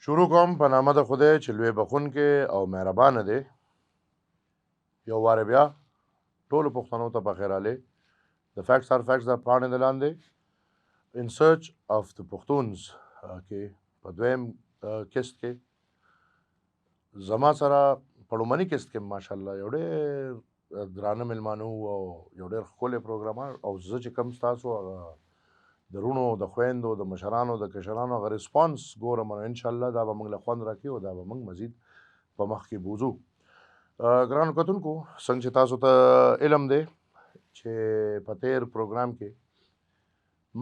شروع کوم په نامه د خدای چې لوی بخونکی او مهربانه دی. یو وارې بیا ټولو پښتنو ته په خیر راغلی. د فیکټس آر فیکټس د پاڼې د لاندې ان سرچ اف د پښتونز کې په دویم کیسټ کې زما سره په لومړني کیسټ کې ماشاءالله یو ډېر درانه میلمانه وو او یو ډېر ښکلی پروګرام او زه چې کوم ستاسو هغه د رونو د خویندو د مشرانو د کشرانو هغه ریسپانس ګورم نو انشاءالله دا به موږ له خوند راکړي او دا به موږ مزید په مخ کې بوځو. ګرانو کتونکو څنګه چې تاسو ته علم دی چې په تیر پروګرام کې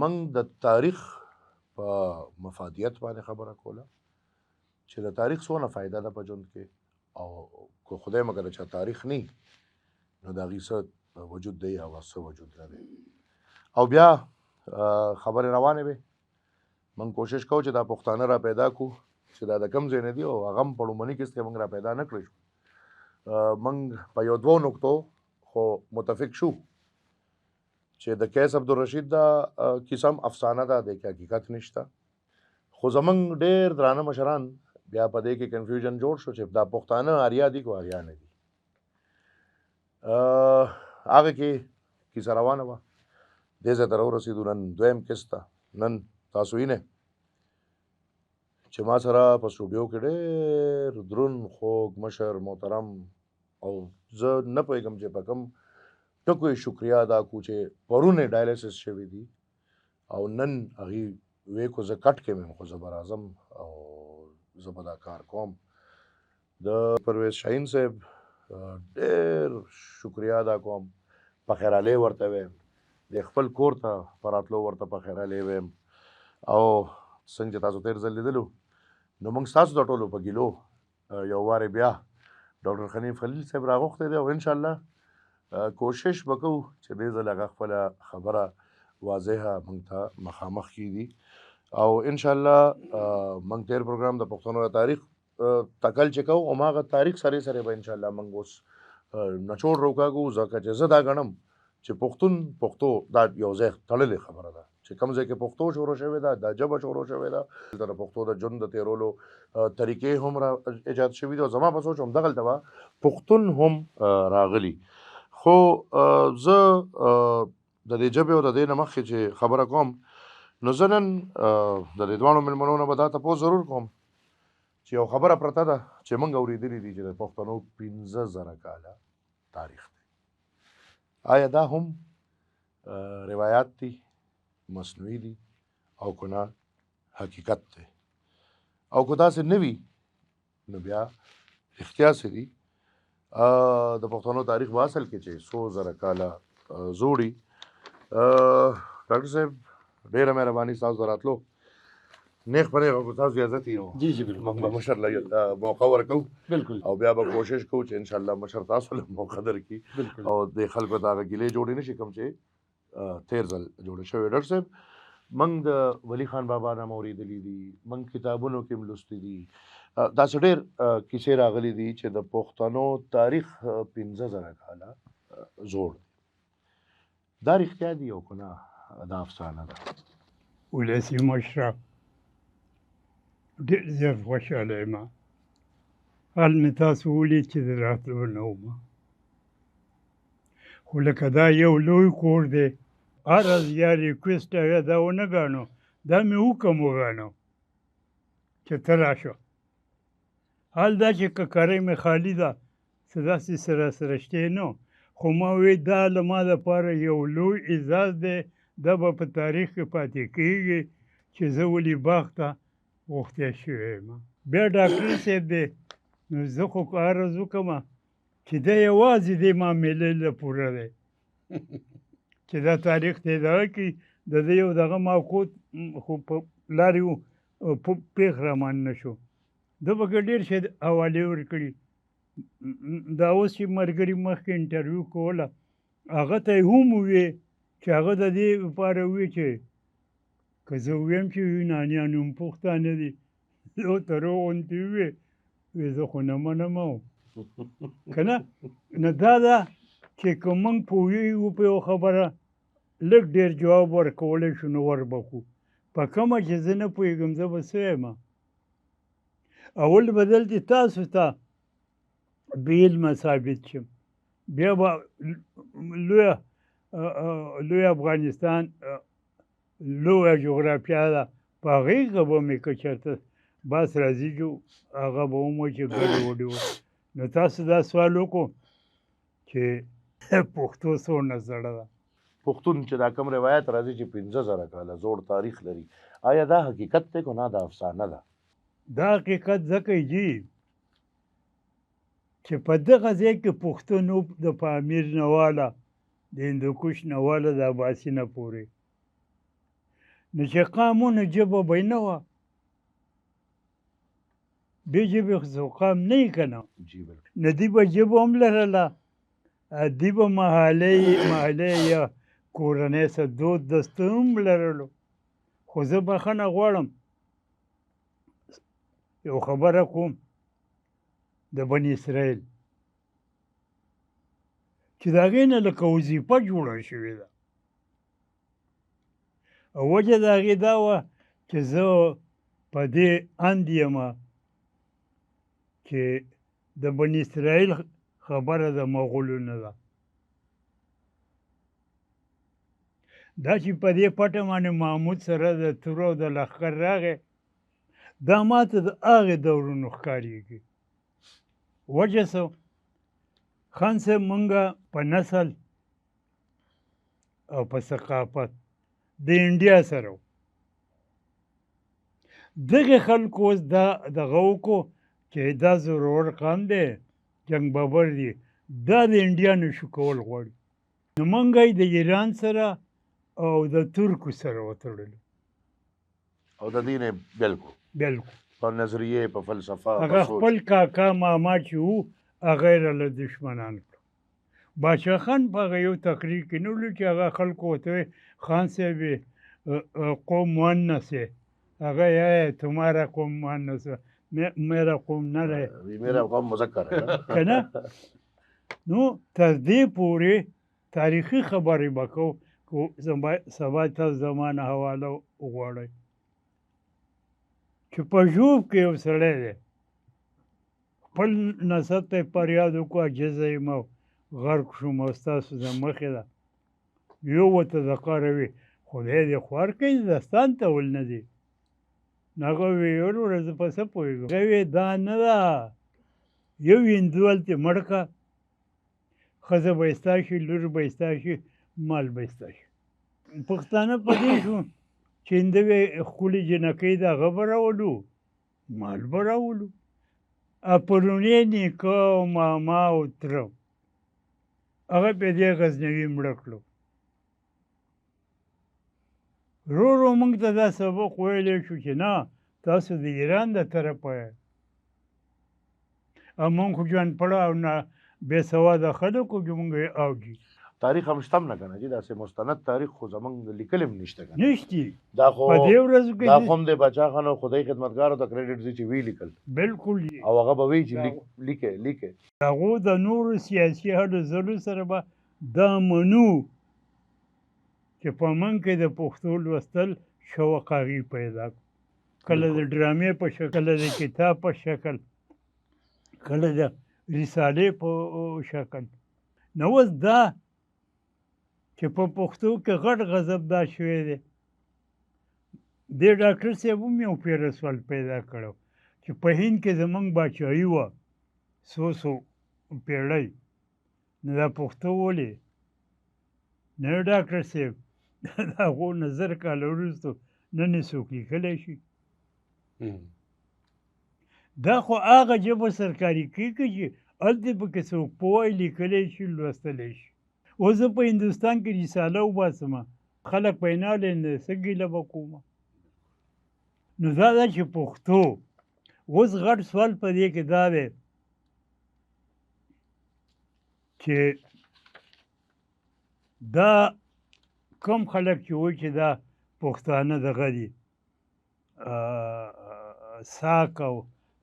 موږ د تاریخ په مفادیت باندې خبره کوله چې د تاریخ څونه فایده ده په ژوند کې او که خدای مګر چې تاریخ نه نو د هغې څه وجود دی او څه وجود نه دی او بیا خبرې روانې وې. موږ کوشش کوو چې دا پښتانه را پیدا کړو چې دا د کوم ځای نه دي او هغه هم په لومړني کیسټ کې موږ را پیدا نه کړی شو. موږ په یو دوو نقطو خو متفق شو چې د قیس عبدالرشید دا کیسه هم افسانه ده د کې حقیقت نشته خو زموږ ډېر درانه مشران بیا په دې کې کنفیوژن جوړ شو چې دا پښتانه آریا دي که آریا نه دي. هغه کې کیسه روانه وه دې ځای ته راورسېدو. نن دویم کیسټ ته نن تاسو وینئ چې ما سره په سټوډیو کې ډېر دروند خوږ مشر محترم او زه نه پوهېږم چې په کوم ټکو یې شکریا ادا کړو چې پرون یې ډایلیسس شوي دي او نن هغې وی کو زه کټ کې مې خو زه به راځم او زه به دا کار کوم. د پرویز شاهین صاحب ډېر شکریا ادا کوم په خیرالی ورته وایم د خپل کور ته په راتلو ورته په خیرالی وایم او څنګه چې تاسو تېر ځل لیدلو نو موږ ستاسو د ټولو په ګیلو یو وارې بیا ډاکټر خلیل خلیل صاحب راغوښتی دی او انشاءالله کوشش به کوو چې دې ځل هغه خپله خبره واضحه موږ ته مخامخ کېږي او انشاءالله موږ تېر پروګرام د پښتنو د تاریخ تکل چې کوو هماغه تاریخ سره سره به انشاءالله موږ اوس نچوړ روکاږو ځکه چې زه دا ګڼم چې پښتون پښتو دا یو ځای تړلې خبره ده چې کوم ځای کې پښتو شروع شوې ده دا ژبه شروع شوې ده دلته د پښتو د ژوند د تېرولو طریقې هم را ایجاد شوي دي او زما په سوچ همدغلته به پښتون هم راغلي. خو زه د دې ژبې او د دې نه مخکې چې خبره کوم نو زه نن د دې دواړو مېلمنو نه به دا تپوس ضرور کوم چې یو خبره پرته ده چې موږ اورېدلې دي چې د پښتنو 15,000 کاله تاریخ دی. آیا دا هم روایات دي مصنوعي دي او که نه حقیقت دی او که داسې نه وي نو بیا رښتیا څه دي د پښتنو تاریخ په اصل کې چې 100,000 کاله زوړي. ډاکټر صاحب ډېره مهرباني ستاسو ته راتلو نیغ په نیغ که تاسو اجازت یې موږ به مشر له موقع ورکوو بالکل او بیا به کوشش کوو چې انشاءالله مشر تاسو له موقع درکړي او د خلکو ته هغه ګیلې جوړې نه شي کوم چې تېر ځل جوړې شوې. ډاکټر صاحب موږ د ولی خان بابا نه هم اورېدلي دي موږ کتابونو کې هم لوستي دي داسې ډېر کیسې راغلي دي چې د پښتنو تاریخ 15,000 کاله زوړ دی. دا رښتیا دي او که نه دا افسانه ده؟ ولسي مشره ډېر زیات خوشحاله یم حال مې تاسو ولید چې د راتلو نه وم خو لکه دا یو لوی کور دی هره یا ریکویسټ هغه دا ونه ګاڼو دا مې حکم وګاڼو چې ته راشه. حال دا چې ککرۍ مې خالي ده څه داسې سره سره شتی نه خو ما وی دا له ما دپاره یو لوی اعزاز دی دا به په تاریخ کې پاتې کېږي چې زه ولي باغ ته غوښتی شوی یم. بیا ډاکټر صاحب دی نو زه خو عرض وکړم چې دا یوازې د معاملې له پوره دی چې دا تاریخ ته اداره کړي د ده یو دغه موقوت خو په لارې پېښ رامان نه شو ده پکې ډېر شی حوالې ورکړي. دا اوس چې ملګري مخکې انټرویو کوله هغه ته یې هم وویې چې هغه د دې لپاره وویې چې که زه ویم چې یونانیان هم پښتانه دي زه ورته روغ غوندې وویې وی زه خو نه منم که نه نو دا ده چې که موږ پوهېږو په یو خبره لږ ډېر جواب ورکولی شو نو ور به کړو په کومه چې زه نه پوهېږم زه به څه یم اول به دلته تاسو ته بې علمه ثابت شم، بیا به لوی افغانستان لویه جغرافیه ده، په هغې کې به مې که چېرته بس راځي جو هغه به هم وایي چې ګډوډي وه. نو تاسو دا سوال وکړو چې پښتو څومره زړه ده. پښتون چې دا کوم روایت راځي چې 15,000 کاله زوړ تاریخ لري، آیا دا حقیقت دی که نه دا افسانه ده؟ دا حقیقت ځکه جي چې په دغه ځای کې پښتون و د پامیر نه واله د هندوکش نه واله د اباسي نه پورې، نو چې قامونو ژبه به یې نه وه، بې ژبې خو قام نه یي که نه، جی بالکل. نو دوی به ژبه هم لرله، دوی به محلې یا کورنۍ څه دود دستور هم لرلو. خو زه بخښنه غواړم یو خبره کوم د بني اسرائیل چې د هغې نه لکه وظیفه جوړه شوې ده، او وجه د هغې دا وه چې زه په دې اند یمه چې د بني اسرائیل خبره د مغولو نه ده. دا چې په دې پټه باندې محمود سره د تورو او د لښکر راغی، دا ماته د هغې دورونو ښکارېږي. وجه څه؟ خان صاحب مونږه په نسل او په ثقافت د انډیا سره و. دغې خلکو اوس دا دغه وکړو چې دا زورور قام دی، جنګ بابر دی، دا د انډیا نشو کول غواړي. نو مونږ یې د ایران سره او د ترکو سره وتړلو. او د دې نه بالکل په نظریې، په فلسفه، هغه خپل کاکا ماما چې وو هغه یې راله دشمنان کړو. باچا خان په هغه یو تقریر کې نه ولو چې هغه خلکو ورته وایي خان صاحب قوم مؤنث ہے، هغه یې تمہارا قوم مؤنث ہے، میرا قوم نه دی، میرا قوم مذکر ہے که نه. نو تر دې پورې تاریخي خبرې به کوو، سبا تاسو زما نه حواله وغواړئ چې په ژوب کې یو سړی دی، خپل نسب ته یې فریاد وکړو عاجزه یم او غرق شوم او ستاسو د مخې ده، یو ورته د قاره وي خدای دې خوار کړي دستان ته ول نه دی. نو هغه وویل وروره زه په څه پوهېږم. هغه ویل دا نه ده، یو هندو هلته مړ کړه، ښځه به یې ستا شي، لور به یې ستا شي، مال به یې ستا شي. پښتانه په دې شو چې هندوې ښکلې جنکۍ ده هغه به راولو، مال به راولو. پرونی نیکه او ماما او تره هغه په دې غزنوي مړه کړو. ورو ورو موږ ته دا سبق ویلی شو چې نه تاسو د ایران د طرفه یې، او موږ خو ژوند پړه او نه بې سواده خلک وو چې موږ یې اوري. تاریخ هم شته نه که نه جي، داسې مستند تاریخ خو زموږ لیکل هم نشته که نه. نشتي دا خو په دې ورځو کې دا خو هم د باچا خان او خدای خدمتګارو ته کریډټ ځي چې وی لیکل، بلکل او هغه به وایي چې لیکې هغو د نورو سیاسي هلو ځلو سره به دا منو چې په موږ کې د پښتو لوستل شوقاغي پیدا کړو، کله د ډرامې په شکل، کله د کتاب په شکل، کله د رسالې په شکل. نو اوس دا چې په پښتو کې غټ غضب دا شوی دی، دې ډاکټر صاحب هم یو پیره سوال پیدا کړو چې په هند کې زموږ باچایي وه څو پیړۍ، نو دا پښتو ولې نه ډاکټر صاحب د هغو نه زر کاله وروستو نن یې څوک لیکلی شي. دا خو هغه ژبه سرکاري کېږي چې هلته پکې څوک پوه لیکلی شي لوستلی شي. اوس زه په هندوستان کې رساله وباسمه خلک پینالی نه څه ګیله به کومه. نو دا ده چې پښتو اوس غټ سوال په دې کې دا دی چې دا کوم خلک چې وایي چې دا پښتانه دغه دي ساک او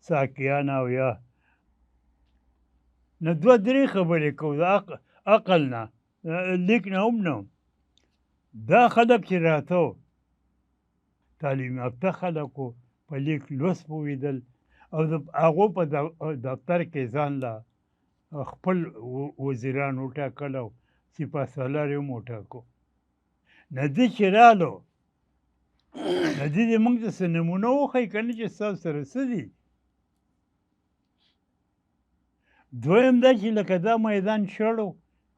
ساکیان او یا نه دوه درې خبرې کوو د عقل نه لیک نه هم نه. دا خلک چې راته تعلیم یافته خلک و په لیک لوست پوهېدل او د هغو په دفتر کې ځان له خپل وزیران وټاکل او سپه سالار یې هم وټاکو. ندي چې رالو ندي دې موږ ته څه نمونه وښیي که نه چې ستاسو سره څه دي. دویم دا چې لکه دا میدان شړ و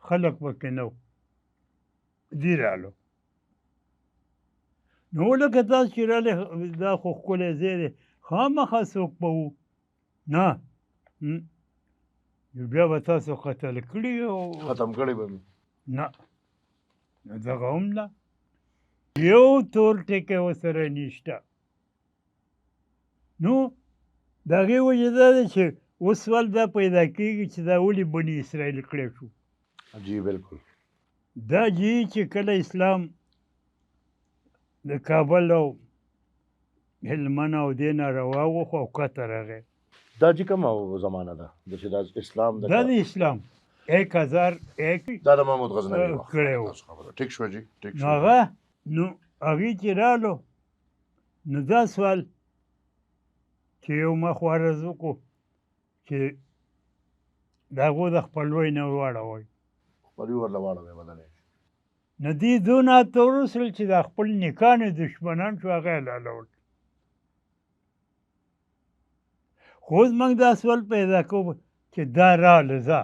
خلک پکې نه و، دي رالو. نو لکه تاسو چې رالی دا خو ښکلی ځای دی خامخا څوک به وو نه نو بیا به تاسو قتل کړي او ختم کړی به مې. نه نو دغه هم نه یو تور ټکی ورسره نشته. نو د هغې وجه دا ده چې اوس سوال دا پیدا کېږي چې دا ولې بني اسرائیل کړی شو. جی بالکل. دا جی چې کله اسلام د کابل او هلمند او دې نه راواوښت او کته راغی. دا چې کومه زمانه ده د چې دا اسلام دا د اسلام 1001 دا د محمود غزنوي وخت کړی و. تاسو خبره ټیک شوه جی ټیک نو شوه. هغه نو هغې چې رالو نو دا سوال چې یو مخ عرض وکړو چې د هغو د خپلوۍ نه واړوئ. خپلوي ورله واړوئ بدلی شي. نو دې دونه ته ورسول چې د خپل نیکانو دشمنان شو هغه یې حلالول. خو اوس موږ دا سوال پیدا کوو چې دا راله ځه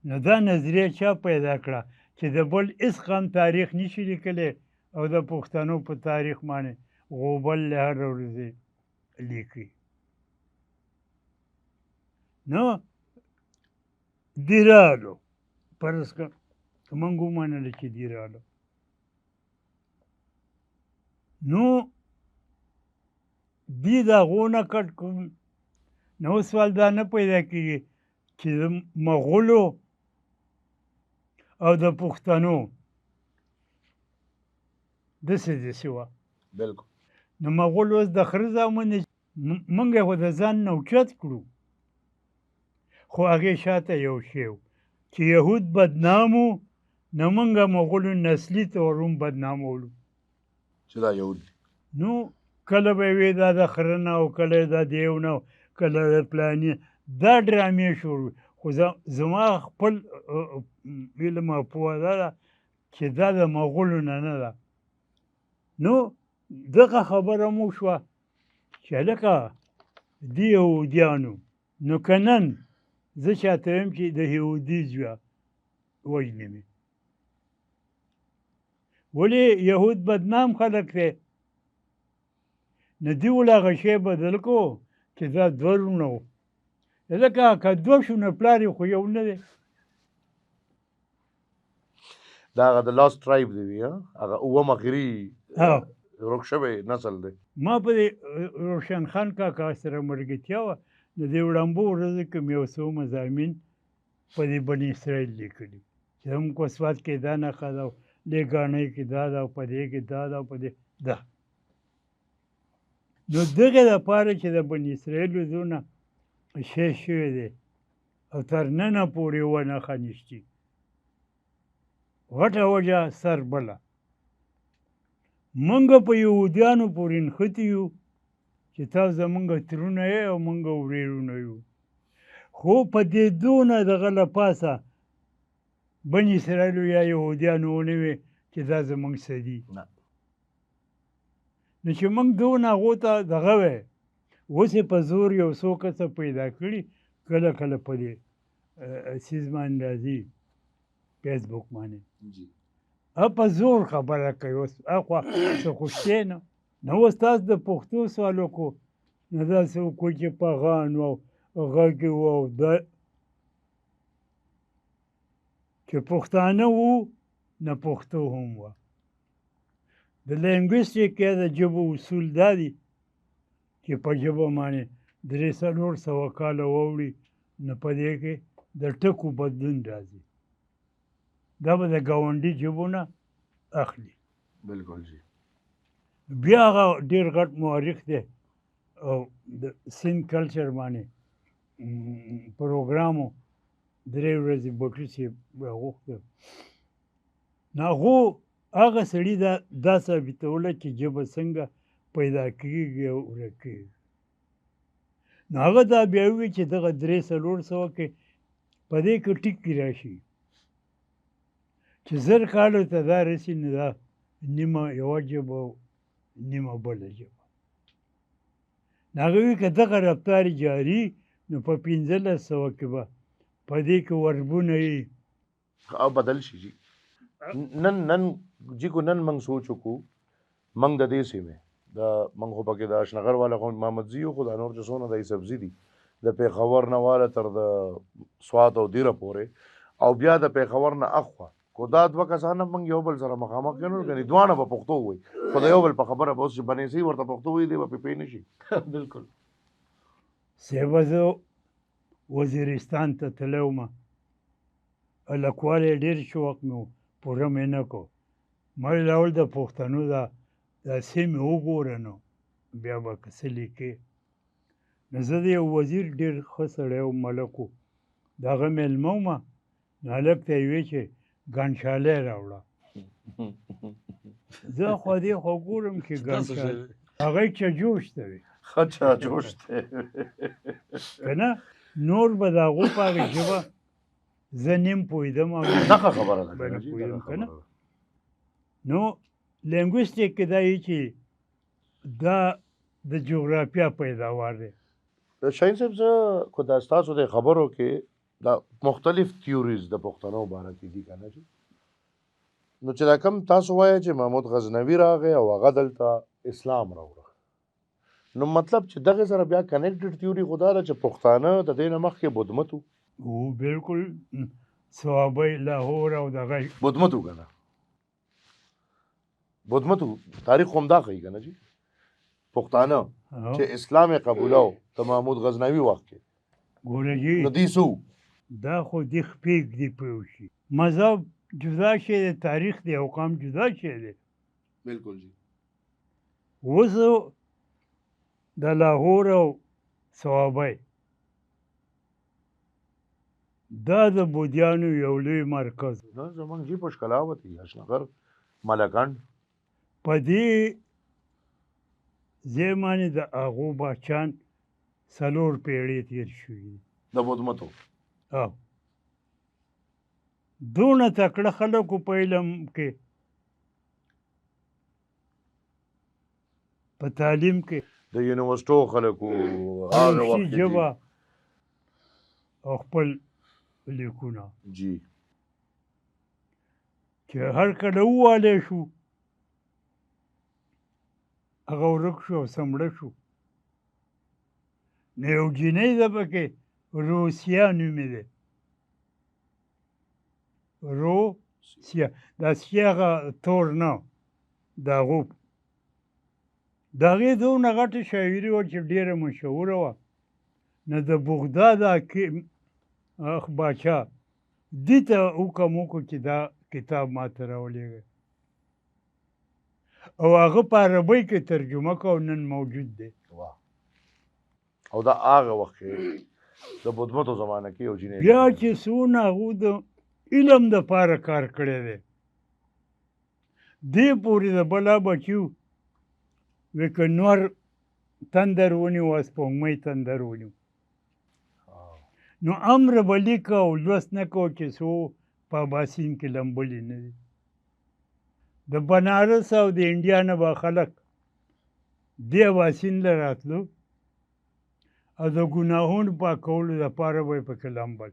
نو دا نظریه چا پیدا کړه چې د بل هېڅ قام تاریخ نشي لیکلی او د پښتنو په تاریخ باندې غوبل هر ورځې لیکي. نو دې رالو فرض کړه که موږ ومنله چې دې رالو نو دې د هغو نه کټ کړو. نو سوال دا نه پیدا کېږي چې د مغولو او د پښتنو داسې داسې وه. بالکل. نو مغول اوس د خره زامن دي موږ یې خو د ځان نه اوچت کړو خو هغې شاته یو شی و چې یهود بدنام وو نو موږ مغولو نسلي طور هم بدنامولو. چې دا یهود دي. نو کله به یې وې دا د خره نه او کله یې دا دیو نه کله د پلاني دا ډرامې شروع. خو زما خپل علم او پوهه دا ده چې دا د مغولو نه نه ده. نو دغه خبره مو شوه چې هلکه دې یهودیانو نو که نن زه چاته ویم چې د یهودي زویه وژنې مې ولې یهود بدنام خلک دی نو دې ول هغه شی بدل کو چې دا دوه وروڼه وو. هلکه که دوه شو نو پلار یې خو یو نه دی. دا هغه د لاست ټرایب دی وي هغه اووم اخري ورک شوی نسل دی. ما په دې روشن خان کاکا سره ملګرتیا وه د دې وړاندو ورځو کې مې یو څو مضامین په دې بني اسرائیل لیکلي چې زموږ په سوات کې دا نښه ده او لېګاڼۍ کې دا ده او په دې کې دا ده او په دې ده. نو دغې دپاره چې د بني اسرائیلو زونه شی شوی دی او تر ننه پورې یوه نښه نشتي. غټه وجه سر بله موږ په یهودیانو پورې نښتي یو چې تاسو زموږ ترونه یې او موږ ورېرونه یو. خو په دې دونه دغه له پاسه بني اسرائیلو یا یهودیانو ونه وې چې دا زموږ څه دي. نو چې موږ دونه هغو ته دغه وی اوس یې په زور یو څو کسه پیدا کړي کله کله په دې څیز باندې راځي فیسبوک باندې په زور خبره کوي. اوس اخوا څه خو شتی نه نو اوس تاسو د پښتو سوال وکړو نو داسې وکړو چې پغان و او غږ و او دا چې پښتانه وو نه پښتو هم وه. د لینګویسټیک یا د ژبو اصول دا دي چې په ژبه باندې 300-400 کاله واوړي نو په دې کې د ټکو بدلون راځي. دا به د ګاونډي ژبو نه اخلي. بالکل جی. بیا هغه ډېر غټ مورخ دی او د سیند کلچر باندې پروګرام و 3 ورځې بټي صاحب راغوښته نو هغو هغه سړي دا ثابتوله چې ژبه څنګه پیدا کېږي او ورک کېږي. نو هغه دا بیا ووایي چې دغه 300-400 کې په دې کې ټکي راشي چې 1000 کالو ته دا رسي نو دا نیمه یوه ژبه او نیمه بله ژبه. نو هغه وایي که دغه رفتار جاري نو په 1500 کې به په دې کې وربونه وي او بدل شي جی. نن جی کو نن موږ سوچ وکړو موږ د دې سیمې د موږ خو پکې د اشنغر والا خو محمد زیو خو د نور چې څونه د سبزي دي د پېښور نه والا تر د سوات او دیره پورې او بیا د پېښور نه اخوا کو دا دوه کسان موږ یو بل سره مخامخ کینو کني دوانه په پښتو وي خو د یو بل په خبره به اوس بنې سي ورته پښتو وي دی په پې نشي. بالکل. صاحبه زه وزیرستان ته تللی وم هلکوالی ډېر شوق مې و پوره مې نه کو. ما ویل اول د پښتنو دا سیمې وګوره نو بیا به که څه لیکې. نو زه د یو وزیر ډېر ښه سړی و ملک و د هغه مېلمه ومه نو هلک ته یې ویې چې ګنشالۍ راوړه. زه خوا دې خوا ګورم چې ګنشالۍ هغه یې چجوش ته وي خچا جوش دی که نه نور به د هغو په هغې ژبه زه نیم پوهېدم او دغه خبره ده به نه جی، پوهېدم دغه که نه. خبره ده. نو لینګویسټیک کې دا یي چې دا د جغرافیا پیداوار دی. شاهین صاحب زه خو دا ستاسو د خبرو کې دا مختلف تیوریز د پښتنو باره کې دي که نه جی. نو چې دا کم تاسو وایه چې محمود غزنوي راغی او هغه دلته اسلام راوړه نو مطلب چې دغه سره بیا کنیکټډ تیوري خو دا ده چې پښتانه د دې نه مخکې بدمت وو. او بالکل صوابۍ لاهور او دغه بدمت وو که نه بدمت وو تاریخ خو همدا ښیي که نه جی. پښتانه چې اسلام یې قبولاو د محمود غزنوي وخت کې ګوره جي نو دوی څه وو؟ دا خو دې خپېږ دي پوه شي مذهب جدا شی دی تاریخ دی او قام جدا شی دی. بالکل جی. اوس د لاهور او صوابۍ دا د بودیانو یو لوی مرکز دا زمونږ جی په ښکلاوت دي اشنغر ملکند په دې ځای باندې د هغو باچان 4 پیړۍ تېر شوي دي. د بدمتو او دونه تکړه خلکو په علم کې په تعلیم کې د یونیورسټو خلکو هغه روسي وخت کې ژبه او خپل لیکونه جی چې هر کله ووالی شو هغه ورک شو او سمړه شو. نو یو جینۍ ده پکې روسیه نوم یې دی روسیه دا سیه هغه تور نه د هغو د هغې دونه غټه شاعري وه چې ډېره مشهوره وه. نو د بغداد باچا دې ته حکم وکړو چې دا کتاب ما ته راولېږئ او هغه په عربۍ کې ترجمه کړه او نن موجود دی. واه. او دا هغه وخت کې د بدمتو زمانه کې یو جینۍ بیا چې څونه هغو د علم دپاره کار کړی دی دې پورې د بلا بچیو وی که نور تندر ونیو سپوږمۍ تندر ونیو نو امر به لیکه او لوست نه کوو چې څو په اباسین کې لمبلې نه دي. د بنارس او د انډیا نه به خلک دې اباسین له راتلو او د ګناهونو پاکولو دپاره به یې پکې لمبل.